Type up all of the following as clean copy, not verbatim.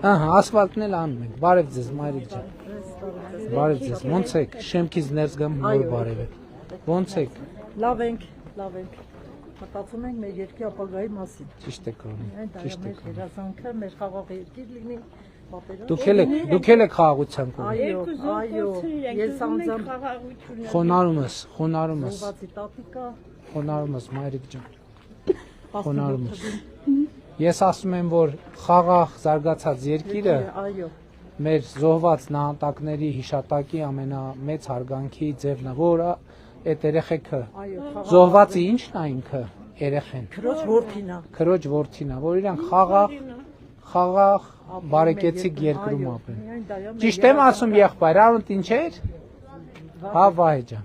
Ահա, ասֆալտն էլ անում ենք։ Բարև ձեզ, Մարիկ ջան։ Բարև ձեզ։ Ոնց եք։ Շեմքից ներս գամ նոր բարև եք։ Ոնց եք։ Լավ ենք, լավ ենք։ Մտածում ենք մեր երկրի ապագայի մասին։ Ճիշտ եք անում։ Ճիշտ եք անում։ Երազանքը մեր խաղաղ երկիր լինի։ Դուք էլ եք խաղաղության կողմ։ Այո, ես անձամբ Խոնարհում ես։ Զոհվածի տատիկա։ Խոնարհում ես, Մարիկ ջան։ Խոնարհում ես։ Ես ասում եմ, որ խաղաղ զարգացած երկիրը մեր զոհված նահատակների հիշատակի ամենամեծ հարգանքի ձևն է, որ այդ երեխեքը զոհվածը ի՞նչն է ինքը երեխեն։ Քրոջ որդին է, որ իրանք խաղաղ բարեկեցիկ երկրում ապրեն։ Ճիշտ եմ ասում եղբայր, առանց ինչ էր։ Հա, վայ ջան։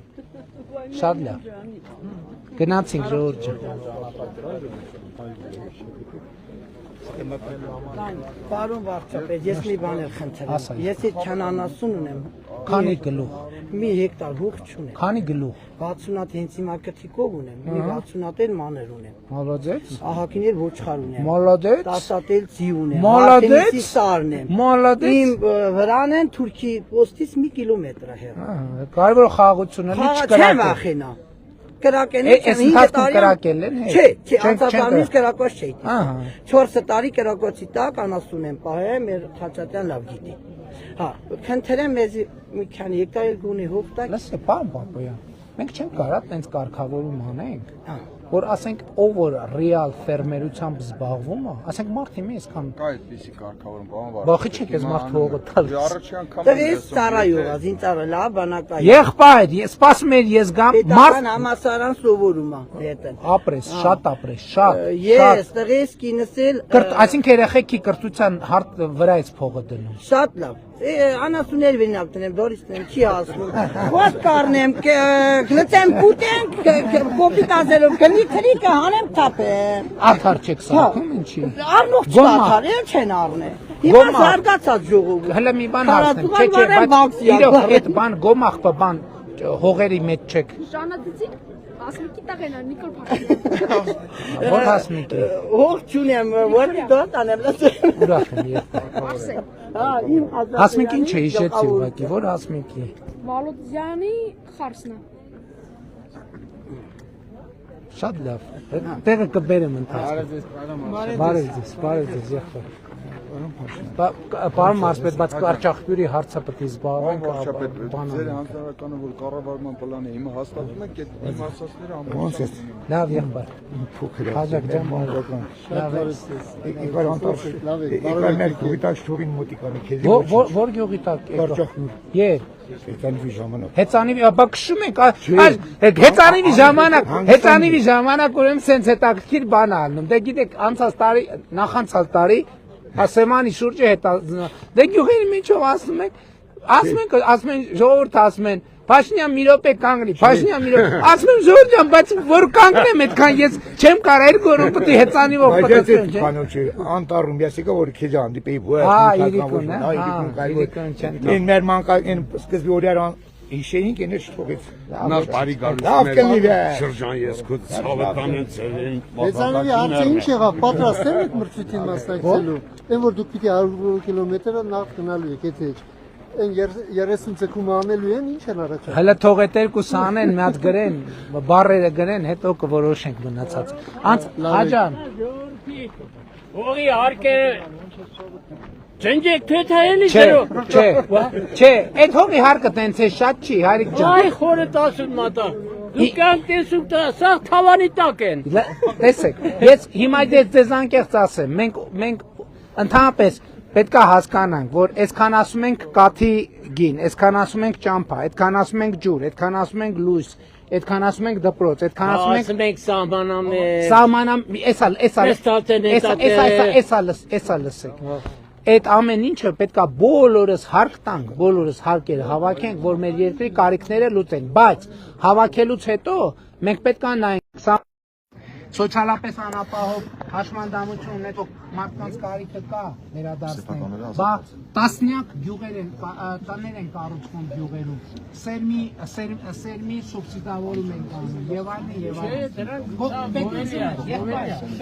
Շատ լավ։ Գնացինք ժողովուրդ ջան։ Պարոն վարչապետ, ես մի բան եմ խնդրում։ Ես այդ չանանասուն ունեմ։ Քանի գլուխ։ Մի հեկտար հող չունեմ։ Քանի գլուխ։ 60-ատ հենց հիմա կթիկով ունեմ, մի 60-ատ էլ մաներ ունեմ։ Մալադեց։ Ահագին էլ ոչխար ունեմ։ Մալադեց։ 10-ատ էլ ձի ունեմ։ Մալադեց։ Սարն եմ։ Մալադեց։ Իմ վրան են Թուրքի պոստից մի կիլոմետր է հեռու։ Կարևոր խաղաղությունը լի չկրակել։ Չեմ ախենա։ Կրակել են 5 տարի կրակել են։ Չէ, անցածանից կրակված չէի։ Ահա։ 4 տարի կրակոցի տակ անասուն եմ պահել, մեր Խաչատյան լավ գիտի։ Հա, քննեմ մեզ մի քանի հեկտար գունի հող տակ։ Լսե, պարոն Պապոյան, մենք չենք կարա տենց կարգավորում անենք, որ ասենք ով որ ռեալ ֆերմերությամբ զբաղվում է, ասենք մարդի մի այսքան կա այդպիսի կարգավորում, բան վար։ Բախի չեք ես մարդու հողը տալ։ Առաջի անգամ Դες ծառայող, ինձ ծառա լավ բանակայ։ Եղբայր, ես սպասում եմ ես գամ Պետական համասարան սովորում է հետը։ ապրես, շատ ապրես, շատ։ Ես տղես կինս էլ Այսինքն երեխեքի կրթության հարթ վրայից փողը դնում։ շատ լավ։ Անասուներ վինավ տնեմ, դորիսնեմ, չի ասում։ Ոտ կարնեմ, գլծեմ կուտենք, կոպիտ ազելով, գլի թրիկը հանեմ թապեմ։ Արդար չեք սարքում, ինչի։ Արնող չկաթար, էլ չեն արնե։ Հիմա զարգացած ժողովուրդ։ Հələ մի բան հարցնեմ, չէ, բայց իրոք այդ բան գոմախպը բան հողերի մեջ չեք։ Ժանատիցիկ ասմիկի տաղենար Նիկոլ Փաշինյան։ Որ հասմիկի։ Հող չունեմ, որի դոտ անեմ լսեմ։ Ուրախ եմ եղբայր։ Հա, իմ Հասմիկին չհիշեցի ուղղակի, որ հասմիկի։ Մալոդյանի խարսնա։ Շատ լավ։ Տեղը կբերեմ ընթացքում։ Բարև ձեզ, եղբայր։ Պարոն մարզպետ, բայց Կարճախբյուրի հարցը պետք է զբաղվենք բանը։ Ձեր հանձնարարականը որ կառավարման պլանը հիմա հաստատում եք, այդ իմ ասածները ամբողջ։ Լավ եղբայր։ Փոքր Հաջակ ջան, բարեկամ։ Լավ է։ Եկար մեր գյուղի շտորին մոտիկանի քեզ։ Որ գյուղի տակ։ Կարճախբյուր։ Եր։ Հեծանիվի ժամանակ։ Հեծանիվի, բա քշում եք, հեծանիվի ժամանակ ուրեմն սենց հետաքրքիր բան ալնում։ Դե գիտեք, նախանցած տարի Ասեմանի շուրջը հետա դե գյուղերի միջով ասում են ժողովուրդ ասում են Փաշինյան մի րոպե կանգնի Փաշինյան մի րոպե ասում եմ ժողովուրդ ջան բայց որ կանգնեմ այդքան ես չեմ կարող երկորում պետք է հեծանիվով պատասխան չէ Կանոջի անտառում յասիկա որ քեզ հանդիպեի ու այն մեր մանկա այն սկզբի օրյար Հիշեինք են շփոթեց։ Նա բարի գալուց շրջան ես քո ցավական են ծերին։ Հեծանիվի հարցը ինչ եղավ, պատրաստ եք մրցույթին մասնակցելու։ Այն որ դուք պիտի 100 կիլոմետրը նախ գնալու եք, եթե այն 30 ցկում անելու են, ինչ են առաջ։ Հələ թող այդ երկուս անեն, մի հատ գրեն, բառերը գրեն, հետո կորոշենք մնացած։ Աջան։ Ողի արկերը Ջնջեք թեթայելի գրո։ Չէ, այդ հողի հարկը տենց է շատ չի, հայրիկ ջան։ Այ խորը 10 մատա։ Դուք կանք տեսուք դա, սա թավանի տակ են։ Տեսեք, ես հիմա ձեզ անկեղծ ասեմ, մենք ընդհանրապես պետք է հասկանանք, որ այսքան ասում ենք կաթի գին, այսքան ասում ենք ճամփա, այդքան ասում ենք ջուր, այդքան ասում ենք լույս, այդքան ասում ենք դպրոց, այդքան ասում ենք սահմանամ, լսեք։ Այդ ամեն ինչը պետք է բոլորս հարկ տանք, բոլորս հարկերը հավաքենք, որ մեր երկրի կարիքները լուծենք, բայց հավաքելուց հետո մենք պետք է նայենք սոցիալապես անապահով հաշմանդամություն ունեցող մարդկանց կարիքը կա վերադարձնել։ Բա տասնյակ գյուղեր են տաներ են կառուցվում գյուղերում։ Սերմի սուբսիդավորում են անում եւ այլն եւ այլն։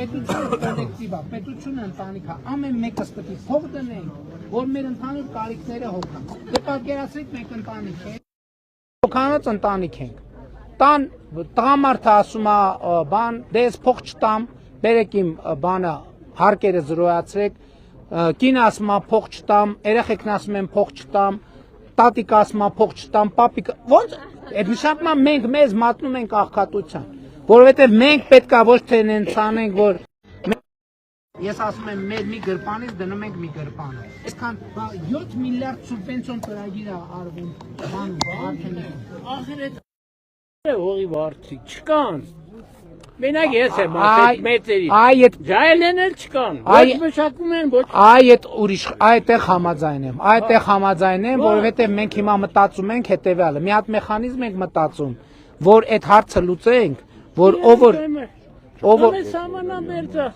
Պետությունը կոլեկտիվ է, պետությունը ընտանիք է, ամեն մեկս պետք է փող դնենք, որ մեր ընդհանուր կարիքները հոգան։ Դե պատկերացրեք մենք ընտանիք ենք, հոգանոց ընտանիք ենք։ Տան տղամարդը ասում է բան, դե ես փող չտամ, բերեք իմ բանը հարկերը զրոյացրեք, կինը ասում է փող չտամ, երեխեքն ասում են փող չտամ, տատիկը ասում է փող չտամ, պապիկը ո՞նց այդ նշանակում է մենք մեզ մատնում ենք աղքատության, որովհետև մենք պետքա ոչ թե նենց անենք, որ ես ասում եմ մեր մի գրպանից դնում ենք մի գրպանը։ Այսքան 7 միլիարդ սուբվենցիոն ծրագիր է արվում բանում, արդյունքում։ Ախր հողի վարձի չկան։ Մենակ ես եմ ասել մեծերի։ Ջայլեն էլ չկան։ Ոչ մշակում են, ոչ։ Այդ ուրիշ, այդտեղ համաձայն եմ, որովհետև մենք հիմա մտածում ենք հետևյալը։ Մի հատ մեխանիզմ ենք մտածում, որ այդ հարցը լուծենք, որ ով սահմանաբերձա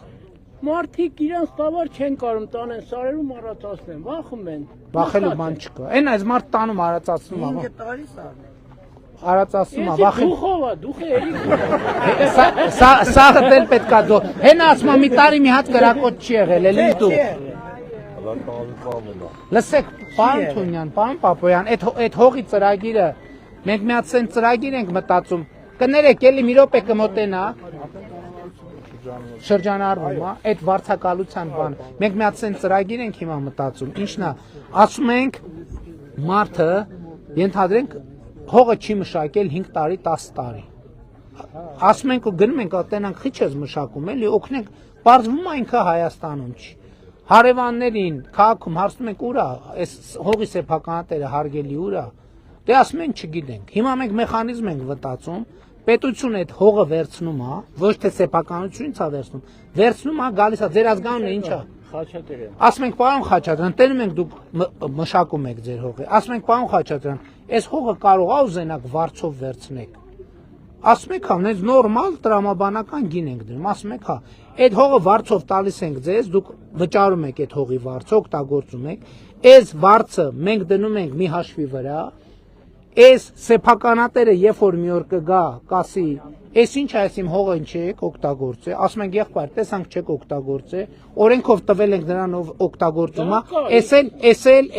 մարդիկ իրանց տավար չեն կարում տանեն սարերում արածացնեն, վախում են։ Վախելու բան չկա։ Այն այս մարդ տանում արածացնում է։ 5 տարի սա։ Արածացնում է, դուխ է էլի։ Սա դել պետքա դու։ Հեն ասում մի տարի մի հատ կրակոտ չի եղել, էլի դու։ Լսեք, պարոն Թունյան, պարոն Պապոյան, այդ հողի ծրագիրը մենք մի հատ սեն ծրագիր ենք մտածում։ Կներեք, էլի մի րոպե կմոտենա։ Շրջանառվում է, այդ վարձակալության բան։ Մենք մի հատ սեն ծրագիր ենք հիմա մտածում։ Ինչն է, ասում ենք մարդը ենթադրենք հողը չի մշակել 5 տարի, 10 տարի։ Ասում ենք ու գնում ենք, ատենանք խիչ ես մշակում, էլի օգնենք, բարձվում է ինքը Հայաստանում չի։ Հարևաններին, քաղաքում հարցնում ենք ուր է, այս հողի սեփականատերը հարգելի ուր է։ Դե ասում են չգիտենք։ Հիմա մենք մեխանիզմ ենք վտածում, պետությունը այդ հողը վերցնում է, ոչ թե սեփականությունից է վերցնում է, գալիս է, ձեր ազգանունը ինչ է։ Խաչատրյան։ Ասում ենք պարոն Խաչատրյան, տենում ենք դուք մշակում եք ձեր հողը։ Ասում ենք պարոն Խաչատրյան, այս հողը կարող է ուզենաք վարձով վերցնեք։ Ասում եք հա, նենց նորմալ տրամաբանական գին ենք դնում, ասում եք հա, այդ հողը վարձով տալիս ենք ձեզ, դուք վճարում եք այդ հողի վարձը, օգտագործում եք, այս վարձը մենք դնում ենք մի հաշվի վրա, այս սեփականատերը երբ որ մի օր կգա, կասի, այս ինչ է, այս իմ հողը ինչ եք օգտագործե, ասում ենք եղբայր, տեսանք չեք օգտագործե, օրենքով տվել ենք նրան օգտագործում է,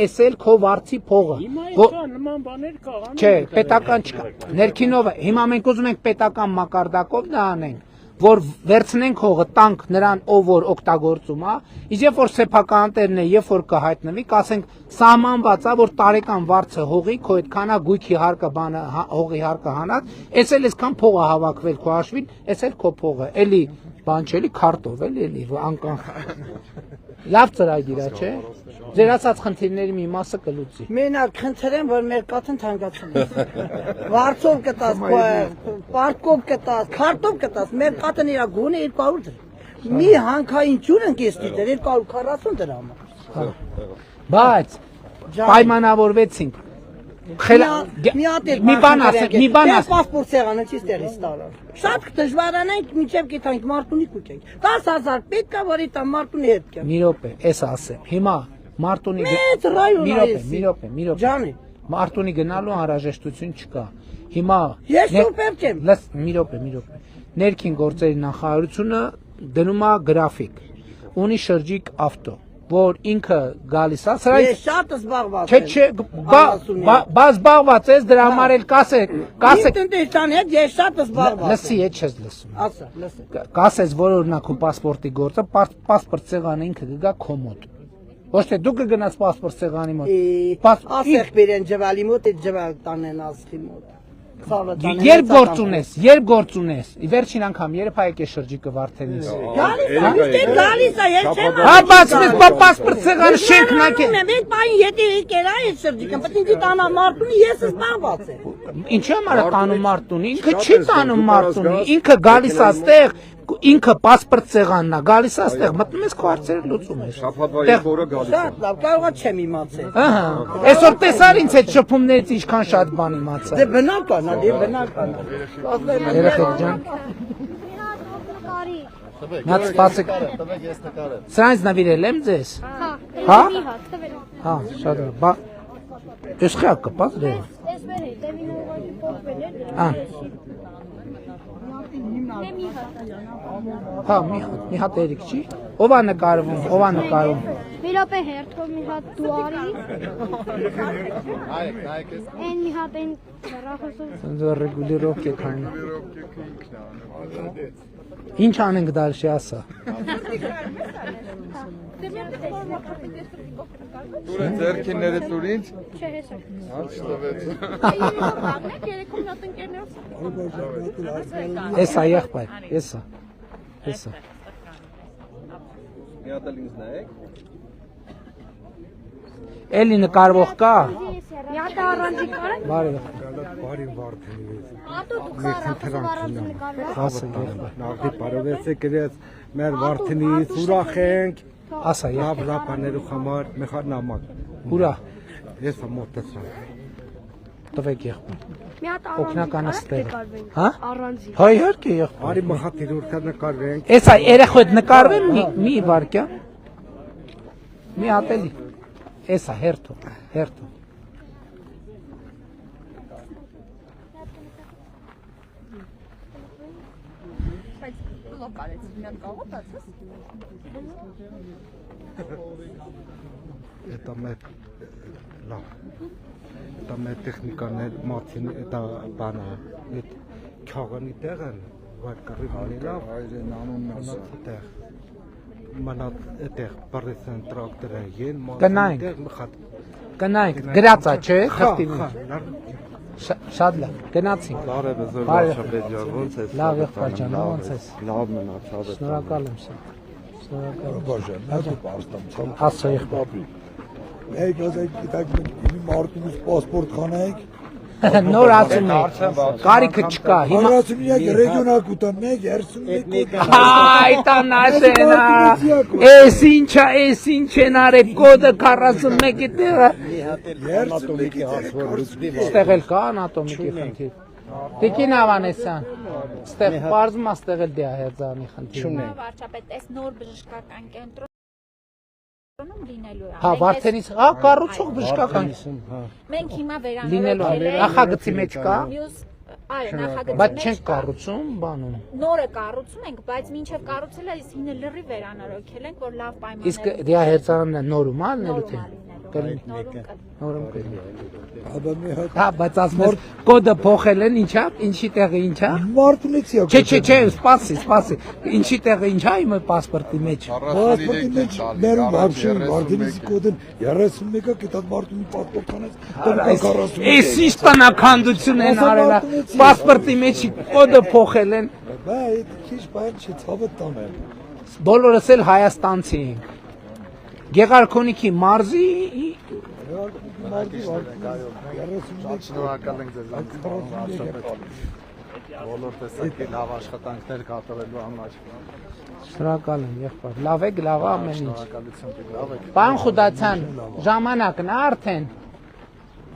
էսել քո վարձի փողը։ Նման բաներ կա։ Չէ, պետական չկա։ Ներքինով է, հիմա մենք ուզում ենք պետական մակարդակով դա անենք, որ վերցնենք հողը, տանք նրան, ով որ օգտագործում է, իսկ երբ որ սեփականատերն է, երբ որ կհայտնվի, կասենք սահմանված է, որ տարեկան վարձը հողի, քո այդքանա գույքի հարկը բանը, հողի հարկը հանած, էս էլ այսքան փող է հավաքվել քո հաշվին, էս էլ քո փողը, էլի բան չէ, էլի քարտով էլի անկան։ Լավ ծրագիր է, չէ՞։ Ձեր ասած խնդիրների մի մասը կլուծի։ Մենակ խնդրեմ, որ մեր կաթն թանկացնես։ Վարձով կտաս, պարկով կտաս, քարտով կտաս, մեր կաթն իր գոնե 200 դրամ։ Մի հանքային ջուր ենք ես դիտել 240 դրամ։ Բայց պայմանավորվեցինք։ Մի բան ասեք։ Պասպորտ սեղանը չի ստեղից տարար։ Շատ դժվարանանք մինչև գիտանք Մարտունի կուքենք։ 10,000 պետք է որ իտ Մարտունի հետ կեմ։ Մի րոպե, էս ասեմ։ Հիմա Մարտունի Մեծ ռայոն է։ մի րոպե։ Ջանի։ Մարտունի գնալու անհրաժեշտություն չկա։ Հիմա Ես սուպեր չեմ։ Լս մի րոպե։ Ներքին գործերի նախարարությունը դնում է գրաֆիկ։ Ունի շրջիկ ավտո, որ ինքը գալիս է, սրանից Ես շատ զբաղված եմ։ Չէ, բաց զբաղված ես, դրա համար էլ կասեք։ Տնտեսան հետ ես շատ զբաղված։ Լսի, հետ չես լսում։ Ասա, լսի։ Կասես, որ օրինակ ու պասպորտի գործը, պասպորտ սեղանը ինքը կգա քո մոտ։ Ոչ թե դու կգնաս պասպորտ սեղանի մոտ։ Ասեք բերեն ջվալի մոտ, այդ ջվալ տանեն ասխի մոտ։ Երբ գործ ունես, վերջին անգամ երբ հայ եկես շրջիկը Վարդենից։ Գալիս է, ես չեմ։ Հա բացվեց պասպորտ սեղանը շենք նակե։ Մեկ բան եթե եկերա այդ շրջիկը, պետք է տանա Մարտունի, ես զբաղված եմ։ Ինչի՞ համար է տանում Մարտունի, ինքը չի տանում Մարտունի, ինքը գալիս է այստեղ, ինքը պասպորտ սեղանն է, գալիս է այստեղ, մտնում ես քո հարցերը լուծում ես։ Շաբաթվա օրը գալիս։ Շատ լավ, կարող է չեմ իմացել։ Ահա, այսօր տեսար ինձ այդ շփումներից ինչքան շատ բան իմացա։ Դե բնական է, դե բնական է։ Երեխեք ջան։ Նա սպասեք։ Սրանից նվիրել եմ ձեզ։ Հա։ Մի հատ տվել։ Հա, շատ լավ։ Բա էս խա կպած դե։ Էս մեր հետ դեպի նորոգի փոխվել է։ Ա։ Մի հատ։ Հա, մի հատ երիկ չի։ Ո՞վ է նկարվում։ Մի րոպե հերթով մի հատ դու արի։ Այն մի հատ այն հեռախոսով։ Դու ռեգուլիրովկե քանի։ Ինչ անենք դալշի ասա։ Տուրը ձերքինները տուր ինձ։ Չէ, հեսա։ Էսա եղբայր, էսա։ Մի հատ էլ ինձ նայեք։ Էլի նկարվող կա։ Մի հատ առանձի կարան։ Բարի։ Ատո դու կարապսով առանձի նկարվա։ Ասա եղբայր։ Նաղդի բարովեցը գրեց մեր վարդնից ուրախ ենք Ասա եղբայր։ լավ ռապաներու համար մեխար նամակ Ուրա։ ես մոտեցա Տվեք եղբայր։ Մի հատ Օգնականը ստեղ։ նկարվենք։ Հա։ Առանձի։ Հա իհարկե եղբայր։ արի մխատիր ուրքա նկարվենք Էսա երեխոդ նկարվեմ մի վարկյա։ Մի հատ էլի։ Էսա հերթով։ это մեր լավ это մեր տեխնիկաներ մացին это բանը այդ քաղանի տեղը վայր կարի լավ Այրեն անունն ասա։ տեղ մանա այդտեղ բարեսեն տրակտորը են Գնայինք։ մխատ Գնայինք, գրածա, չէ, խստին։ Շատ լավ, գնացինք։ Բարև զոր Բարև։ Շաբեջան, ոնց ես։ Լավ եղբայր ջան, ո՞նց ես։ Լավ մնաց, շատ Շնորհակալ եմ սա։ Շնորհակալ։ Բաժան, նա պաստամ։ Ասա եղբայր։ Մեկ ասեք, գիտեք, իմ մարդուց պասպորտ խանայք։ Նոր ասում եք։ Կարիքը չկա։ Հիմա 41 ռեգիոնալ կուտանեք, 31 Այ տանասենա։ Էս ինչ են արել կոդը 41-ի տեղը։ Ստեղ էլ կա անատոմիկի խնդիր։ Տիկին Ավանեսյան։ Ստեղ բարձում է ստեղ էլ դիահերձանի խնդիր։ Վարչապետ, այս նոր բժշկական կենտրոնում լինելու է։ Հա, Վարդենից, հա, կառուցող բժշկական։ Մենք հիմա Լինելու է։ վերանորոգել ենք։ Նախագծի մեջ կա։ Այո, նախագծի Բայց մեջ չենք կա։ կառուցում, բանում։ Նորը կառուցում ենք, բայց մինչև կառուցելը հինը լրի վերանորոգել ենք, որ լավ պայմաններում։ Իսկ դիահերձանն նորում է լինելու թե։ Նորում կլինի։ Նորում կլինի։ Հա, բայց ասում կոդը փոխել են, ինչա, ինչի տեղը ինչա։ Մարդունեցի ա։ Չէ, սպասի։ Ինչի տեղը ինչա իմ պասպորտի մեջ։ Պասպորտի մեջ մեր вообще մարդունեցի կոդն 31-ը կետած մարդունի պասպորտ խանած։ Էս ինչ տնականություն են արել։ Պասպորտի մեջ կոդը փոխել են։ Բա այդ քիչ բան չի ցավը տանել։ Բոլորս էլ հայաստանցի ենք։ Գեղարքոնիքի մարզի շնորհակալ ենք ձեզ։ Բոլոր տեսակի լավ աշխատանքներ կատարելու համար։ Շնորհակալ եմ, եղբայր։ Լավ եք, լավ է ամեն ինչ։ Շնորհակալություն լավ եք։ Պարոն Խուդացյան, ժամանակն է արդեն։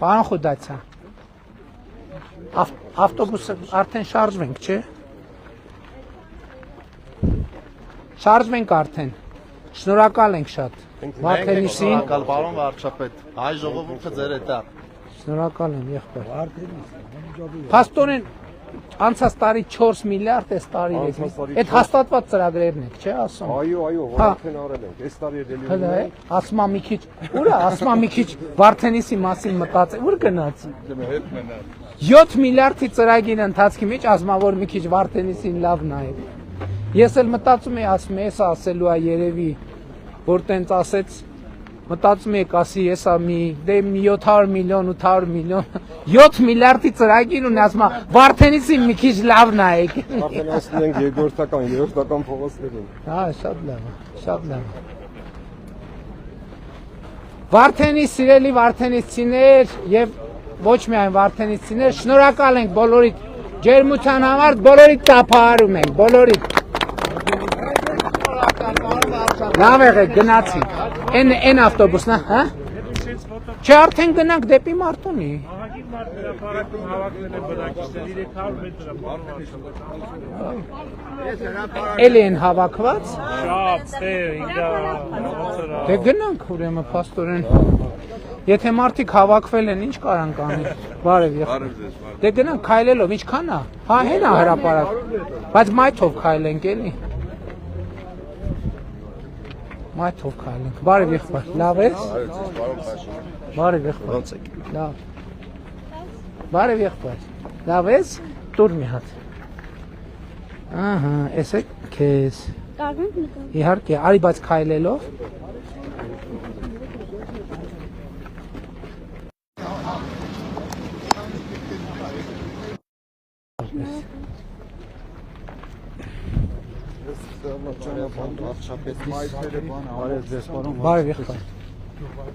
Պարոն Խուդացյան։ Ավտոբուսը արդեն շարժվենք, չէ՞։ Շարժվենք արդեն։ Շնորհակալ ենք շատ։ Վարդենիսին։ Պարոն վարչապետ, հայ ժողովուրդը ձեր հետ է։ Շնորհակալ եմ, եղբայր։ Փաստորեն անցած տարի 4 միլիարդ էս տարի եք։ Այդ հաստատված ծրագրերն եք, չէ՞ ասում։ Այո, Վարդեն արել ենք։ Այս տարի էլ Հələ ասма մի քիչ։ Ուր է, ասма մի քիչ Վարդենիսի մասին մտածել։ Ուր գնաց։ 7 միլիարդի ծրագիր ընթացքի մեջ ասма որ մի քիչ Վարդենիսին լավ նայեք։ Ես էլ մտածում եմ, ասում եմ, էս ասելու է երևի, որ տենց ասեց, մտածում եք ասի, եսա մի 700 միլիոն, 800 միլիոն, 7 միլիարդի ծրագիր ունի, ասում եմ, Վարդենիսին մի քիչ լավ նայեք։ Վարդենիսին ենք երկրորդական փողոցներին։ Հա, շատ լավ է, շատ լավ է։ Վարդենիս, սիրելի վարդենիսցիներ եւ ոչ միայն վարդենիսցիներ, շնորհակալ ենք բոլորիդ ջերմության համար, բոլորիդ տափարում ենք, բոլորիդ։ Լավ եղեք, գնացինք։ Այն ավտոբուսն է, հա? Չէ, արդեն գնանք դեպի Մարտունի։ մարդ հրապարակում հավաքվել է բնակիչներ 300 մետր Էլի են հավաքված։ Շատ, իրա Դե գնանք ուրեմն փաստորեն։ Եթե մարդիկ հավաքվել են, ինչ կարանք անել։ Բարև եղբայր։ Դե գնանք քայլելով, ինչքան է։ Հա, հենա հրապարակ։ Բայց մայթով քայլենք էլի։ Մայթով քայլենք։ Բարև եղբայր։ Լավ ես։ Բարև եղբայր։ Ոնց եք։ Լավ։ Բարև եղբայր։ Լավ ես։ Տուր մի հատ։ Ահա, էսե քեզ։ Կարմեն նկար։ Իհարկե, արի բայց քայլելով։ Մայթերը բան Բարև եղբայր։